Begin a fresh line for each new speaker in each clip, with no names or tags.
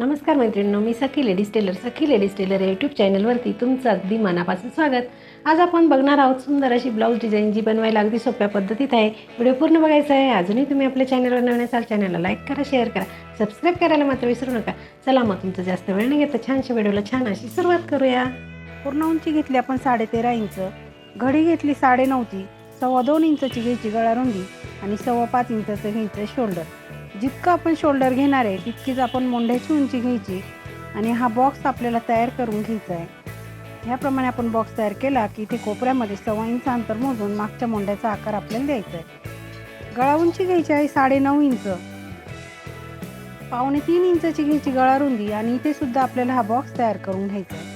नमस्कार मैत्रिणींनो, मी सखी ladies tailor या यूट्यूब चॅनलवरती तुमचं अगदी मनापासून स्वागत. आज आपण बघणार आहोत सुंदर अशी ब्लाऊज डिझाईन जी बनवायला अगदी सोप्या पद्धतीत आहे. व्हिडिओ पूर्ण बघायचा आहे. अजूनही तुम्ही आपल्या चॅनलवर नवीन असाल चॅनलला लाईक करा, शेअर करा, सबस्क्राईब करायला मात्र विसरू नका. चला मग तुमचं जास्त वेळ नाही घेता छानशा व्हिडिओला छान अशी सुरुवात करूया.
पूर्ण उंची घेतली आपण 13.5 इंच, घडी घेतली 9.5ची, 2.25 इंचची घ्यायची गळा रुंदी आणि 5.25 इंचचं घ्यायचं शोल्डर. जितकं आपण शोल्डर घेणार आहे तितकीच आपण मोंढ्याची उंची घ्यायची आणि हा बॉक्स आपल्याला तयार करून घ्यायचा आहे. ह्याप्रमाणे आपण बॉक्स तयार केला की इथे कोपऱ्यामध्ये 1.25 इंच अंतर मोजून मागच्या मोंढ्याचा आकार आपल्याला द्यायचा आहे. गळा उंची घ्यायची आहे 9.5 इंच, 2.25 इंचची घ्यायची गळा रुंदी आणि इथे सुद्धा आपल्याला हा बॉक्स तयार करून घ्यायचा आहे.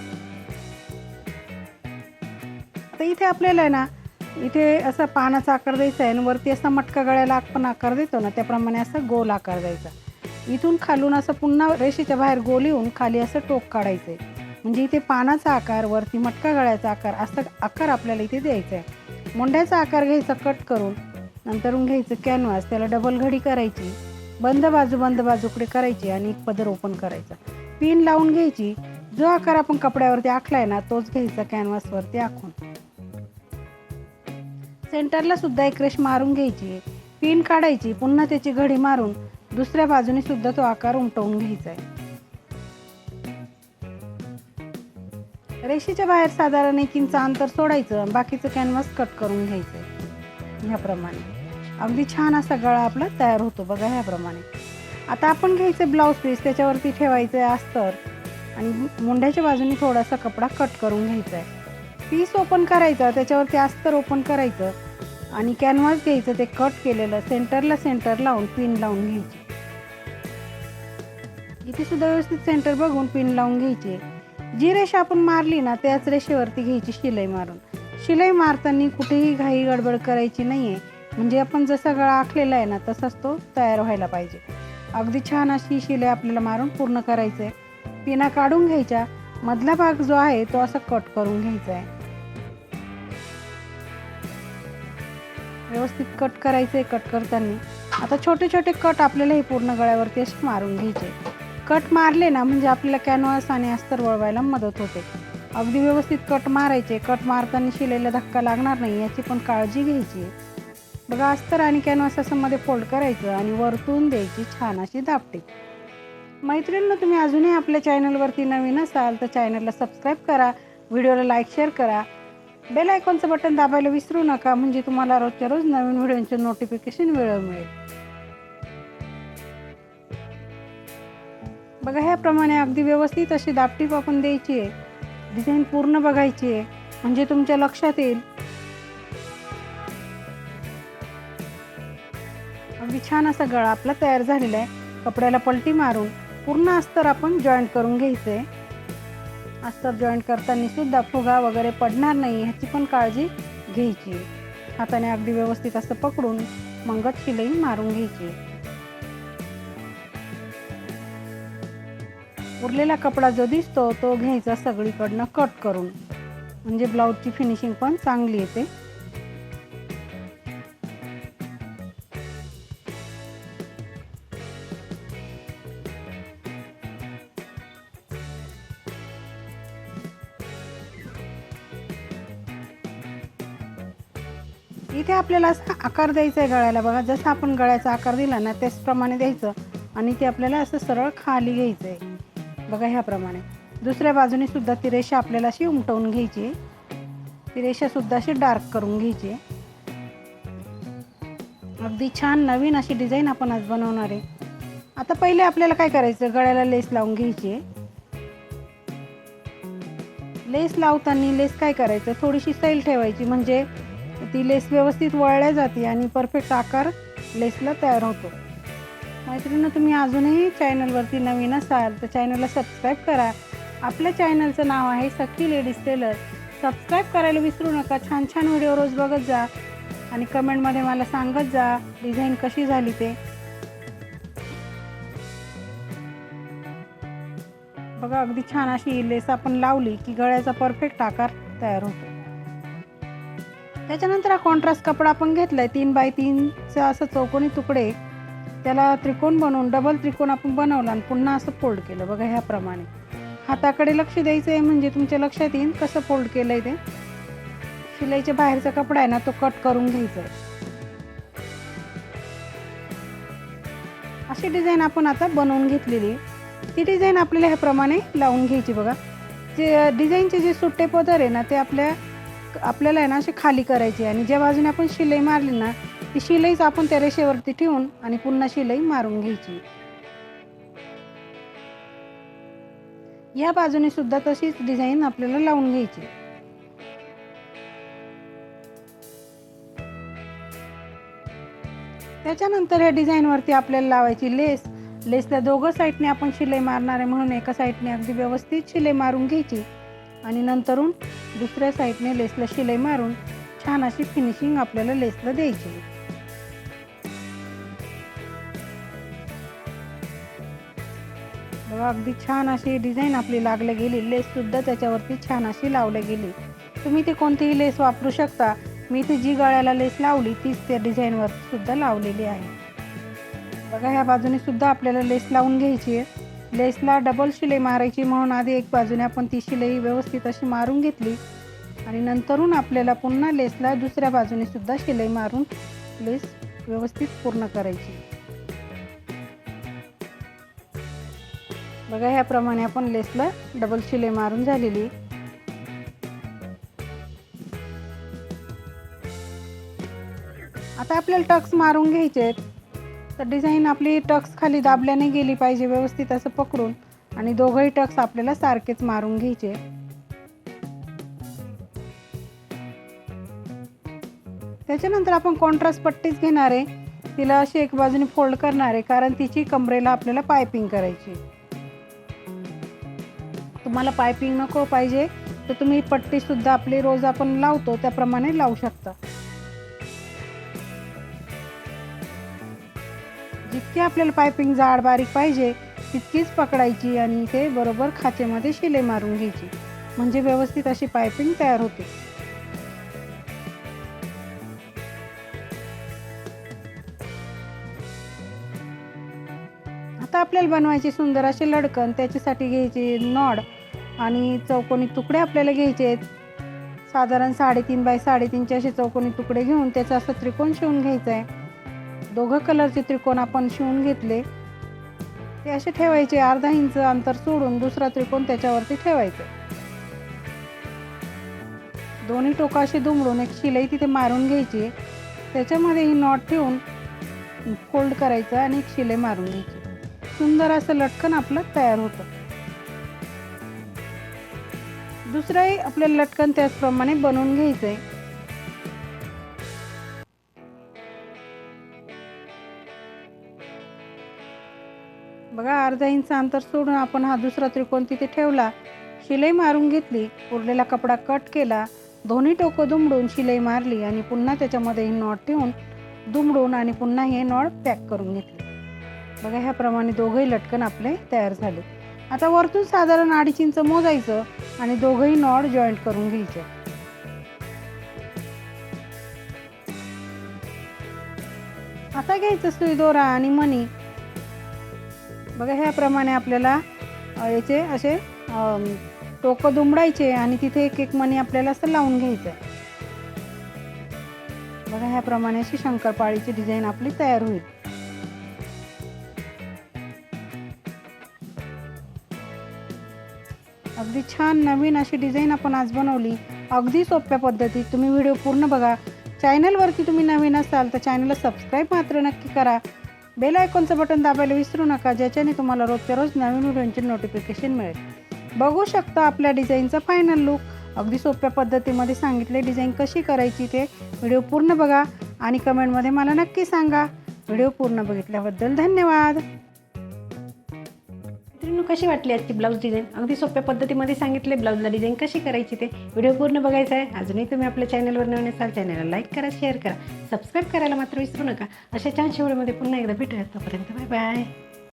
आता इथे आपल्याला आहे ना, इथे असा पानाचा आकार द्यायचा आहे आणि वरती असा मटका गळ्याला आपण आकार देतो ना त्याप्रमाणे असा गोल आकार द्यायचा. इथून खालून असं पुन्हा रेषेच्या बाहेर गोल येऊन खाली असं टोक काढायचं आहे. म्हणजे इथे पानाचा आकार, वरती मटका गळ्याचा आकार, असा आकार आपल्याला इथे द्यायचा आहे. मोंढ्याचा आकार घ्यायचा कट करून, नंतरून घ्यायचं कॅनव्हास, त्याला डबल घडी करायची, बंद बाजूकडे करायची आणि एक पदर ओपन करायचा, पिन लावून घ्यायची. जो आकार आपण कपड्यावरती आखलाय ना तोच घ्यायचा कॅनव्हासवरती आखून. सेंटरला सुद्धा एक रेष मारून घ्यायची, पिन काढायची, पुन्हा त्याची घडी मारून दुसऱ्या बाजूने सुद्धा तो आकार उमटवून घ्यायचा आहे. रेषेच्या बाहेर साधारण 1 इंच अंतर सोडायचं, बाकीचं कॅनव्हास कट करून घ्यायचं. ह्याप्रमाणे अगदी छान असा गळा आपला तयार होतो बघा ह्याप्रमाणे. आता आपण घ्यायचं ब्लाऊज पीस, त्याच्यावरती ठेवायचं आहे अस्तर आणि मुंड्याच्या बाजूने थोडासा कपडा कट करून घ्यायचा आहे. पीस ओपन करायचं, त्याच्यावरती अस्तर ओपन करायचं आणि कॅनव्हास घ्यायचं, ते कट केलेलं सेंटर लावून पिन लावून घ्यायची. इथे सुद्धा व्यवस्थित सेंटर बघून पिन लावून घ्यायची. जी रेषा आपण मारली ना त्याच रेषेवरती घ्यायची शिलाई मारून. शिलाई मारताना कुठेही घाई गडबड करायची नाहीये, म्हणजे आपण जसा गळा आखलेला आहे ना तसाच तो तयार व्हायला पाहिजे. अगदी छान अशी शिलाई आपल्याला मारून पूर्ण करायचं आहे. पिना काढून घ्यायच्या, मधला भाग जो आहे तो असा कट करून घ्यायचा आहे. व्यवस्थित कट करायचं आहे. कट करताना आता छोटे छोटे कट आपल्याला हे पूर्ण गळ्यावरती असे मारून घ्यायचे. कट मारले ना म्हणजे आपल्याला कॅनव्हास आणि अस्तर वळवायला मदत होते. अगदी व्यवस्थित कट मारायचे. कट मारताना शिलाईला धक्का लागणार नाही याची पण काळजी घ्यायची. बघा, अस्तर आणि कॅनव्हास असं मध्ये फोल्ड करायचं आणि वरतून द्यायची छान अशी दापटी. मैत्रिणींनो, तुम्ही अजूनही आपल्या चॅनलवरती नवीन असाल तर चॅनलला सबस्क्राईब करा, व्हिडिओला लाईक शेअर करा, बेल आयकॉनचं बटन दाबायला विसरू नका, म्हणजे तुम्हाला रोजच्या रोज नवीन व्हिडिओचे नोटिफिकेशन वेळेवर मिळेल. बघा, ह्याप्रमाणे अगदी व्यवस्थित अशी दापटी आपण द्यायची आहे. डिझाईन पूर्ण बघायची आहे म्हणजे तुमच्या लक्षात येईल. अगदी छान असा गळा आपला तयार झालेला आहे. कपड्याला पलटी मारून पूर्ण अस्तर आपण जॉईंट करून घ्यायचं आहे. अस्तर जॉईंट करताना सुद्धा फुगा वगैरे पडणार नाही ह्याची पण काळजी घ्यायची. हाताने अगदी व्यवस्थित असं पकडून मंगट शिलाई मारून घ्यायची. उरलेला कपडा जो दिसतो तो घ्यायचा सगळीकडनं कट करून, म्हणजे ब्लाऊजची फिनिशिंग पण चांगली येते. इथे आपल्याला असा आकार द्यायचा आहे गळ्याला. बघा, जसं आपण गळ्याचा आकार दिला ना त्याचप्रमाणे द्यायचं आणि ते आपल्याला असं सरळ खाली घ्यायचं आहे. बघा, ह्याप्रमाणे दुसऱ्या बाजूने सुद्धा ती रेषा आपल्याला अशी उमटवून घ्यायची. ती रेषा सुद्धा अशी डार्क करून घ्यायची. अगदी छान नवीन अशी डिझाईन आपण आज बनवणार आहे. आता पहिले आपल्याला काय करायचं, गळ्याला लेस लावून घ्यायची. लेस लावताना लेस काय करायचं, थोडीशी सैल ठेवायची, म्हणजे ती लेस व्यवस्थित वळल्या जाते आणि परफेक्ट आकार लेसला तयार होतो. मैत्रिणींनो, तुम्ही अजूनही चॅनलवरती नवीन असाल तर चॅनलला सबस्क्राईब करा. आपल्या चॅनलचं नाव आहे सखी लेडीज टेलर. सबस्क्राईब करायला विसरू नका. छान छान व्हिडिओ रोज बघत जा आणि कमेंटमध्ये मला सांगत जा डिझाईन कशी झाली ते. बघा, अगदी छान अशी लेस आपण लावली की गळ्याचा परफेक्ट आकार तयार होतो. त्याच्यानंतर हा कॉन्ट्रास्ट कपडा आपण घेतलाय 3 बाय 3चा असं चौकोनी तुकडे त्याला त्रिकोण बनवून डबल त्रिकोण आपण बनवला आणि पुन्हा असं फोल्ड केलं बघा ह्याप्रमाणे. हाताकडे लक्ष द्यायचं आहे म्हणजे तुमच्या लक्षात येईल कसं फोल्ड केलं आहे ते. शिलाईच्या बाहेरचा कपडा आहे ना तो कट करून घ्यायचा आहे. अशी डिझाईन आपण आता बनवून घेतलेली. ती डिझाईन आपल्याला ह्याप्रमाणे लावून घ्यायची बघा. जे डिझाईनचे जे सुट्टे पदर आहे ना ते आपल्याला आहे ना असे खाली करायचे आणि ज्या बाजूने आपण शिलाई मारली ना ती शिलाईच आपण त्या रेषेवरती ठेवून आणि पुन्हा शिलाई मारून घ्यायची. या बाजूने सुद्धा तशीच डिझाईन आपल्याला लावून घ्यायची. त्याच्यानंतर या डिझाईनवरती आपल्याला लावायची लेस. लेसला दोघं साईडने आपण शिलाई मारणार आहे म्हणून एका साईडने अगदी व्यवस्थित शिलाई मारून घ्यायची आणि नंतरून दुसऱ्या साईडने लेसला शिलाई मारून छान अशी फिनिशिंग आपल्याला लेसला द्यायची. बघा अगदी छान अशी डिझाईन आपली लागली गेली. लेस सुद्धा त्याच्यावरती छान अशी लावली गेली. तुम्ही ते कोणतीही लेस वापरू शकता. मी इथे जी गळ्याला लेस लावली तीच त्या डिझाईनवर सुद्धा लावलेली आहे. बघा ह्या बाजूने सुद्धा आपल्याला लेस लावून घ्यायची आहे. लेसला डबल शिलाई मारायची म्हणून आधी एक बाजूने आपण ती शिलाई व्यवस्थित अशी मारून घेतली आणि नंतरून आपल्याला पुन्हा लेसला दुसऱ्या बाजूने सुद्धा शिलाई मारून लेस व्यवस्थित पूर्ण करायची. बघा ह्याप्रमाणे आपण लेसला डबल शिलाई मारून झालेली. आता आपल्याला टक्स मारून घ्यायचे आहेत. तर डिझाईन आपली टक्स खाली दाबल्याने गेली पाहिजे व्यवस्थित असं पकडून आणि दोघंही टक्स आपल्याला सारखेच मारून घ्यायचे. त्याच्यानंतर आपण कॉन्ट्रास्ट पट्टीच घेणार आहे. तिला अशी एक बाजूने फोल्ड करणार आहे कारण तिची कमरेला आपल्याला पायपिंग करायची. तुम्हाला पायपिंग नको पाहिजे तर तुम्ही पट्टी सुद्धा आपली रोज आपण लावतो त्याप्रमाणे लावू शकता. जितकी आपल्याला पायपिंग जाड बारीक पाहिजे तितकीच पकडायची आणि इथे बरोबर खाचेमध्ये शिलाई मारून घ्यायची म्हणजे व्यवस्थित अशी पायपिंग तयार होते. आता आपल्याला बनवायचे सुंदर असे लटकन. त्याच्यासाठी घ्यायचे नॉड आणि चौकोनी तुकडे आपल्याला घ्यायचे आहेत. साधारण 3.5 बाय 3.5 असे चौकोनी तुकडे घेऊन त्याचा असं त्रिकोण शिवून घ्यायचा आहे. दोघं कलरचे त्रिकोण आपण शिवून घेतले. ते असे ठेवायचे. अर्धा इंच अंतर सोडून दुसरा त्रिकोण त्याच्यावरती ठेवायचा. दोन्ही टोकं असे दुमडून एक शिलाई तिथे मारून घ्यायची. त्याच्यामध्ये ही नॉट ठेवून फोल्ड करायचं आणि एक शिलाई मारून घ्यायची. सुंदर असं लटकन आपलं तयार होतं. दुसरंही आपल्याला लटकन त्याचप्रमाणे बनवून घ्यायचं आहे. बघा अर्धा इंच अंतर सोडून आपण हा दुसरा त्रिकोण तिथे ठेवला. शिलाई मारून घेतली. उरलेला कपडा कट केला. दोन्ही टोकं दुमडून शिलाई मारली आणि पुन्हा त्याच्यामध्ये ही नॉट ठेवून दुमडून आणि पुन्हा हे नॉट पॅक करून घेतली. बघा ह्याप्रमाणे दोघंही लटकन आपले तयार झाले. आता वरतून साधारण 2.5 इंच मोजायचं आणि दोघंही नॉट जॉईंट करून घ्यायचे. आता घ्यायचं सुई दोरा आणि मणी. बघा ह्याप्रमाणे आपल्याला याचे असे टोकं दुमडायचे आणि तिथे एक एक मणी आपल्याला असं लावून घ्यायचं आहे. बघा ह्याप्रमाणे अशी शंकरपाळीची डिझाईन आपली तयार होईल. अगदी छान नवीन अशी डिझाईन आपण आज बनवली. अगदी सोप्या पद्धतीत. तुम्ही व्हिडिओ पूर्ण बघा. चॅनलवरती तुम्ही नवीन असाल तर चॅनलला सबस्क्राईब मात्र नक्की करा. बेल आयकॉनचं बटन दाबायला विसरू नका ज्याच्याने तुम्हाला रोजच्या रोज नवीन व्हिडिओचे नोटिफिकेशन मिळेल. बघू शकता आपल्या डिझाईनचा फायनल लुक. अगदी सोप्या पद्धतीमध्ये सांगितले डिझाईन कशी करायची ते. व्हिडिओ पूर्ण बघा आणि कमेंटमध्ये मला नक्की सांगा. व्हिडिओ पूर्ण बघितल्याबद्दल धन्यवाद.
मित्रांनो कशी वाटली आजची ब्लाऊज डिझाईन. अगदी सोप्या पद्धतीमध्ये सांगितले ब्लाऊजला डिझाईन कशी करायची ते. व्हिडिओ पूर्ण बघायचा आहे. अजूनही तुम्ही आपल्या चॅनलवर नवीन असाल चॅनलला लाईक करा, शेअर करा, सबस्क्राईब करायला मात्र विसरू नका. अशा छान व्हिडिओमध्ये पुन्हा एकदा भेटूया. तोपर्यंत बाय बाय.